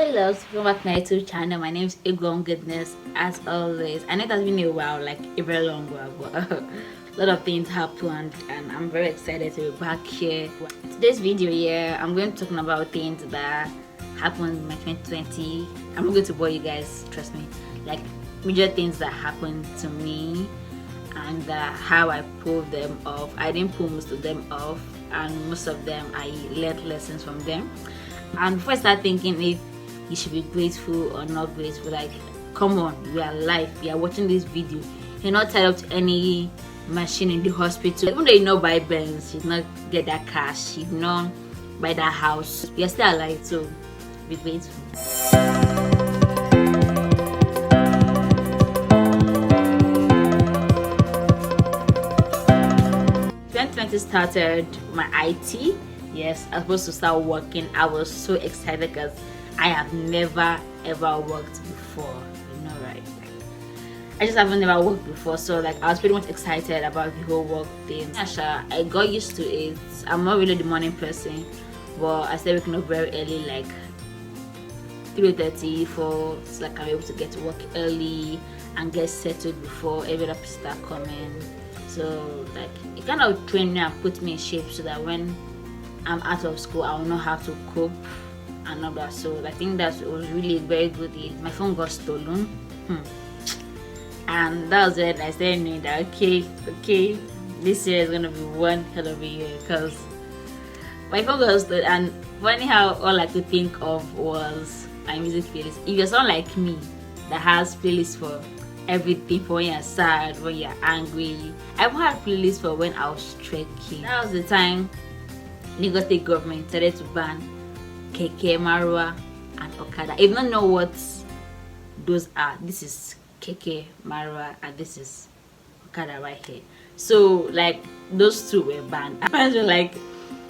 Hey loves, welcome back to my YouTube channel. My name is Igor Goodness. As always, I know it has been a while, like a very long while, but a lot of things happened and I'm very excited to be back here. Today's video here, I'm going to talk about things that happened in my 2020. I'm not going to bore you guys, trust me. Like major things that happened to me and how I pulled them off. I didn't pull most of them off, and most of them I learned lessons from them. And before I start thinking if you should be grateful or not grateful, like come on, we are alive, we are watching this video, you're not tied up to any machine in the hospital. Even though you not buy Benz, you not get that cash, you not buy that house, you're still alive, so be grateful. 2020 started my IT. Yes, I was supposed to start working. I was so excited because I have never ever worked before. You know, right? I just haven't never worked before, so like I was pretty much excited about the whole work thing. I got used to it. I'm not really the morning person, but I started waking up very early, like 3:30, 4, so like I'm able to get to work early and get settled before every other people start coming. So like it kind of trained me and put me in shape so that when I'm out of school I will know how to cope and all that. So I think that was really very good. My phone got stolen, and that was it. I started knowing that okay, this year is gonna be one hell of a year because my phone got stolen. And funny how all I could think of was my music playlist. If you're someone like me that has playlists for everything, for when you're sad, when you're angry, I even had playlists for when I was trekking. That was the time Lagos State government started to ban keke, marwa, and okada. If you don't know what those are, this is keke, marwa, and this is okada right here. So like those two were banned. Friends were like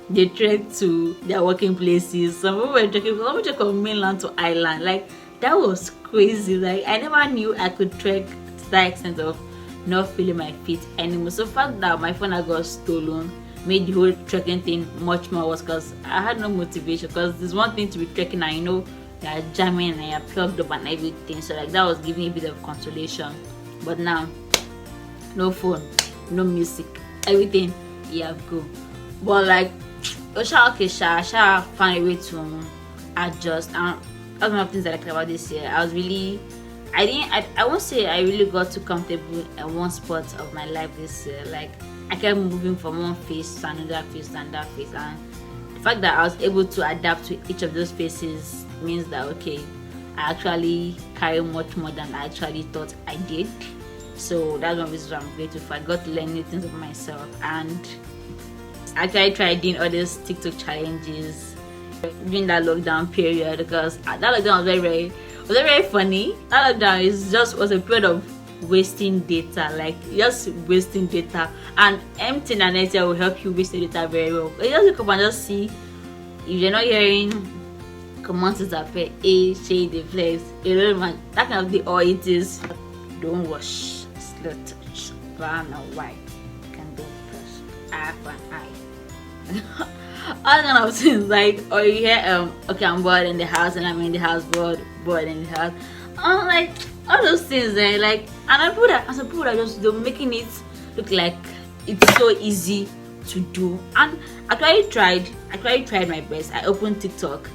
they trekked to their working places. Some people were trekking from mainland to island. Like that was crazy. Like I never knew I could trek to that extent of not feeling my feet anymore. So the fact that my phone got stolen made the whole trekking thing much more worse because I had no motivation. Because there's one thing to be trekking and you know you're jamming and you're plugged up and everything. So like that was giving me a bit of consolation. But now, no phone, no music, everything you have go. But like, Sha find a way to adjust. And that's one of the things I like about this year. I was really, I won't say I really got too comfortable in one spot of my life this year. Like I kept moving from one phase to another phase to another phase, and the fact that I was able to adapt to each of those phases means that okay, I actually carry much more than I actually thought I did. So that's one reason I'm grateful for. I got to learn new things about myself, and I actually tried doing all these TikTok challenges during that lockdown period because that lockdown was very funny. That lockdown was a period of wasting data, like just wasting data, and emptying and data will help you waste the data very well. You just look up and just see if you're not hearing commands that pay a shade the place, that kind of the all it is. Don't wash, slow touch, brown or white, can do push, eye for an eye. All kind of things, like, or you hear okay, I'm bored in the house and I'm in the house, bored in the house. Like all those things there, like, and I put that as a people that just they're making it look like it's so easy to do. And I actually tried my best. I opened TikTok.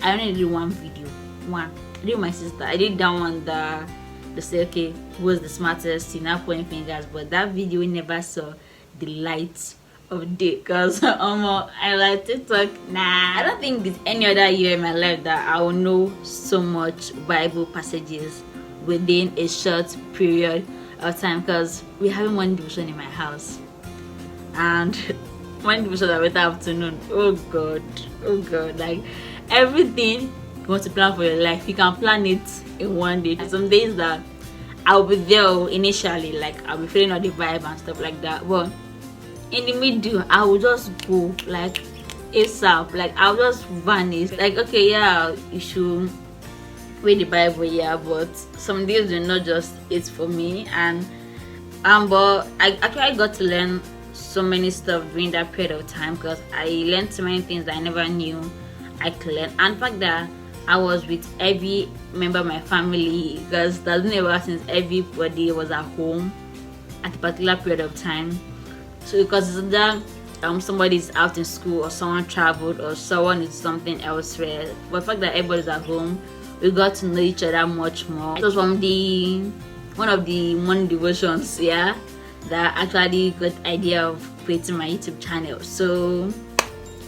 I only did one video. I did with my sister. I did that one that they say okay, who was the smartest, you know, pointing fingers, but that video never saw the light of day because I like TikTok. I don't think there's any other year in my life that I will know so much Bible passages within a short period of time, because we're having one devotion in my house and one devotion every afternoon. Oh god, like everything you want to plan for your life, you can plan it in one day. Some days that I'll be there initially, like I'll be feeling all the vibe and stuff like that, but in the middle I will just go like ASAP, like I'll just vanish. Like okay, yeah, you should read the Bible, yeah, but some days are not just it for me. And but I actually got to learn so many stuff during that period of time because I learned so many things that I never knew I could learn. And the fact that I was with every member of my family, because that's been a while since everybody was at home at a particular period of time. So because it's that somebody's out in school, or someone traveled, or someone is something elsewhere, but the fact that everybody's at home, we got to know each other much more. It was from one of the morning devotions, yeah, that actually got the idea of creating my YouTube channel. So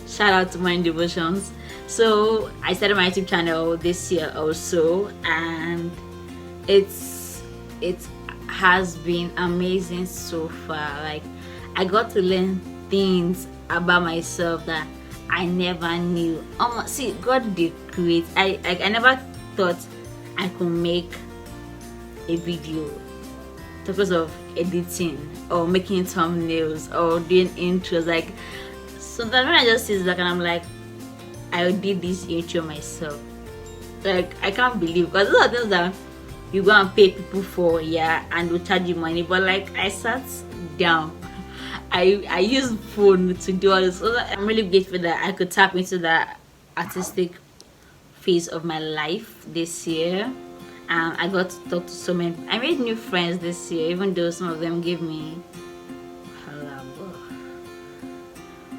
shout out to morning devotions. So I started my YouTube channel this year also, and it has been amazing so far. Like, I got to learn things about myself that I never knew. See, God did create. I never thought I could make a video because of editing or making thumbnails or doing intros. Like, sometimes when I just sit back and I'm like, I did this intro myself. Like, I can't believe, because those are things that you go and pay people for, yeah, and will charge you money. But like, I sat down, I used phone to do all this. So I'm really grateful that I could tap into that artistic phase of my life this year. And I got to talk to so many. I made new friends this year, even though some of them gave me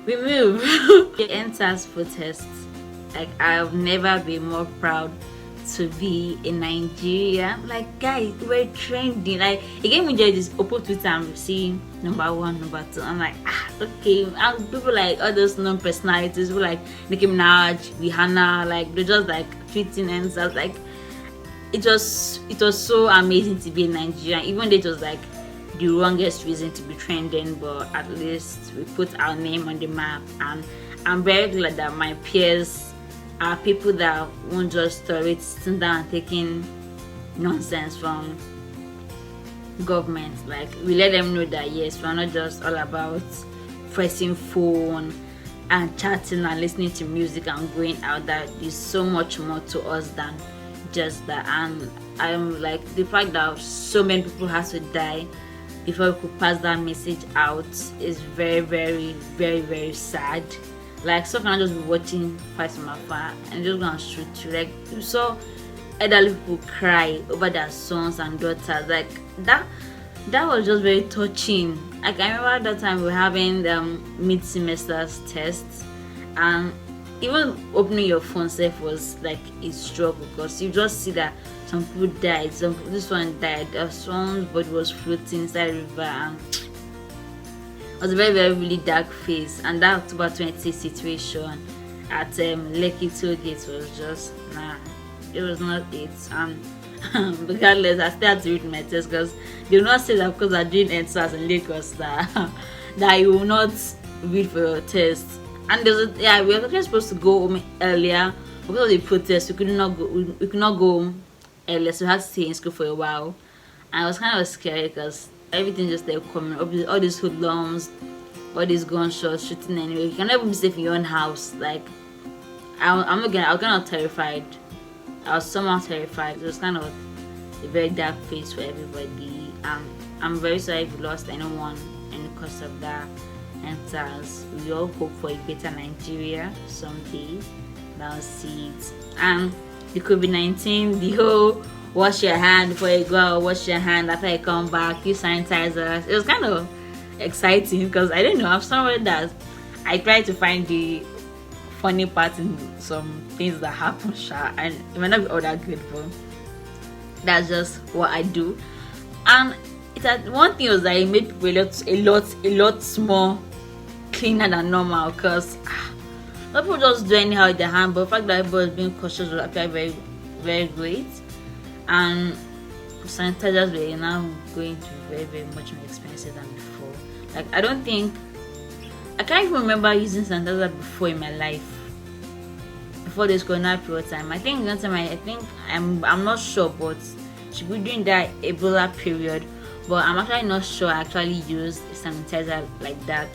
we move. It enters protests. Like, I've never been more proud to be in Nigeria. Like, guys, we're trending. Like, it gave me just this open Twitter and see number 1, number 2. I'm like, okay. And people like all those known personalities, people like Nicki Minaj, Rihanna, like they're just like tweeting and stuff. Like, it was so amazing to be in Nigeria, even though it was like the wrongest reason to be trending, but at least we put our name on the map. And I'm very glad that my peers are people that won't just tolerate sitting down and taking nonsense from government. Like, we let them know that yes, we're not just all about pressing phone and chatting and listening to music and going out. That is so much more to us than just that. And I'm like, the fact that so many people have to die before we could pass that message out is very, very, very, very sad. Like, so can I just be watching fights from afar and just gonna shoot you? Like, you saw elderly people cry over their sons and daughters. Like, that was just very touching. Like, I remember that time we were having mid-semester tests, and even opening your phone safe was like a struggle, because you just see that some people died, this one died, someone's body was floating inside the river, and it was a very, very really dark phase. And that October 20 situation at Lekki Tollgate was just it was not it. And regardless, I still had to read my test, because they will not say that because I'm doing EndSARS in Lagos that you will not read for your test. And we were actually supposed to go home earlier, but because of the protest, we could not go home earlier, so we had to stay in school for a while. And I was kind of scared, because everything just there coming, all these hoodlums, all these gunshots, shooting anyway. You can never be safe in your own house. Like, I was kind of terrified. I was somehow terrified. It was kind of a very dark phase for everybody. I'm very sorry if you lost anyone in the course of that. And as we all hope for a better Nigeria someday, that'll see it. And the COVID-19, the whole wash your hand before you go out, wash your hand after you come back, use sanitizers. It was kind of exciting, because I don't know, I'm somebody that I try to find the funny part in some things that happen, and it might not be all that good, but that's just what I do. And one thing was that it made people a lot more cleaner than normal, because a lot of people just do anyhow with their hand, but the fact that everybody was being cautious was actually very, very great. And sanitizers were now going to be very, very much more expensive than before. Like, I can't even remember using sanitizer before in my life, before this corona period time. I think I'm not sure, but should be during that Ebola period. But I'm actually not sure I actually used sanitizer like that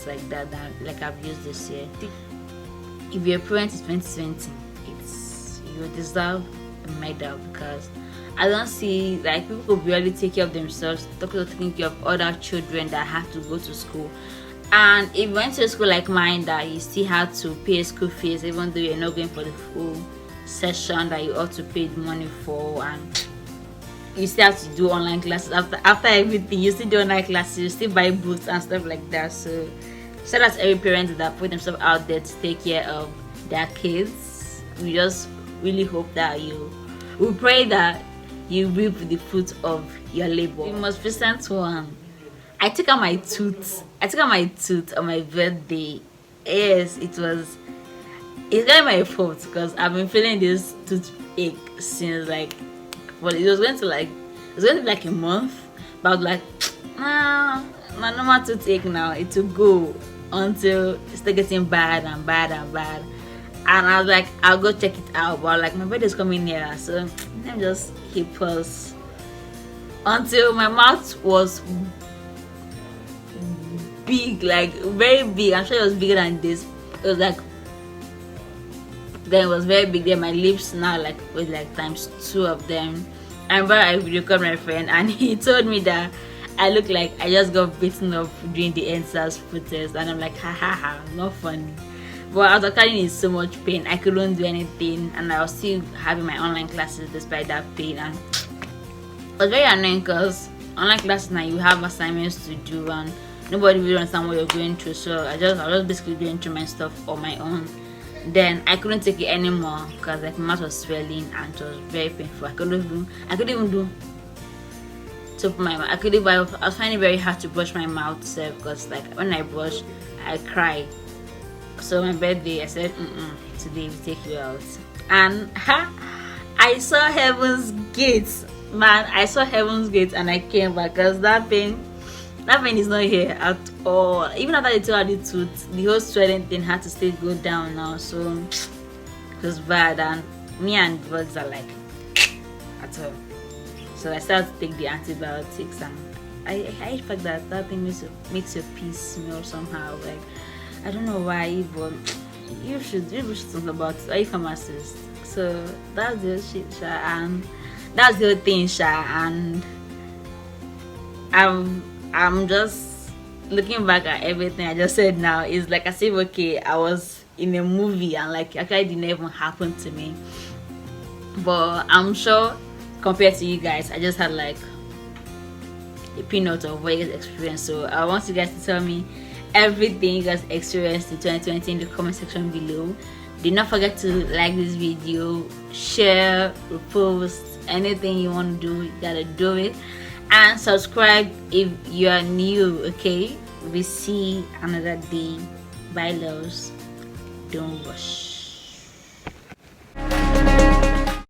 like I've used this year. If your parent is 2020, you deserve a medal, because I don't see, like, people could really take care of themselves, taking care of other children that have to go to school. And if you went to a school like mine that you still had to pay school fees, even though you're not going for the full session that you ought to pay the money for, and you still have to do online classes. After everything, you still do online classes, you still buy books and stuff like that. So shout out to every parent that put themselves out there to take care of their kids. We just really hope that we pray that you reap the fruit of your labor. The most recent one, I took out my tooth on my birthday. Yes, it's not my fault because I've been feeling this toothache since well, it was going to be like a month, but I was like, nah, my normal toothache now, it will go until it started getting bad and bad and bad. And I was like, I'll go check it out, but like my birthday's coming near, so let me just keep pause until my mouth was big, like very big. I'm sure it was bigger than this. It was like, then it was very big. Then my lips now with times 2 of them. I remember I video called my friend and he told me that I look like I just got beaten up during the NSAS protest, and I'm like, ha ha ha, not funny. But I was actually in so much pain, I couldn't do anything, and I was still having my online classes despite that pain. And it was very annoying because online classes now you have assignments to do and nobody really understand what you're going through. So I was basically doing through my stuff on my own. Then I couldn't take it anymore because my mouth was swelling and it was very painful. I couldn't even do top of my mouth. I was finding it very hard to brush my mouth because when I brush, I cry. So my birthday, I said, today we take you out. And I saw Heaven's Gates. Man, I saw Heaven's Gates and I came back because that pain is not here at all. Even after they took out the tooth, the whole swelling thing had to still go down now. So it was bad, and me and the bugs are like at all. So I started to take the antibiotics, and I hate the fact that thing makes your pee smell somehow. Like, I don't know why, but you should think about it. Are you pharmacist? So that's the shit, Sha, and that's the whole thing, Sha. And I'm just looking back at everything I just said now. It's like as if, okay, I was in a movie and actually didn't even happen to me. But I'm sure compared to you guys, I just had a peanut of what you guys experienced. So I want you guys to tell me everything you guys experienced in 2020 in the comment section below. Do not forget to like this video, share, repost, anything you want to do, you gotta do it. And subscribe if you are new, okay? We see another day. Bye, loves. Don't rush.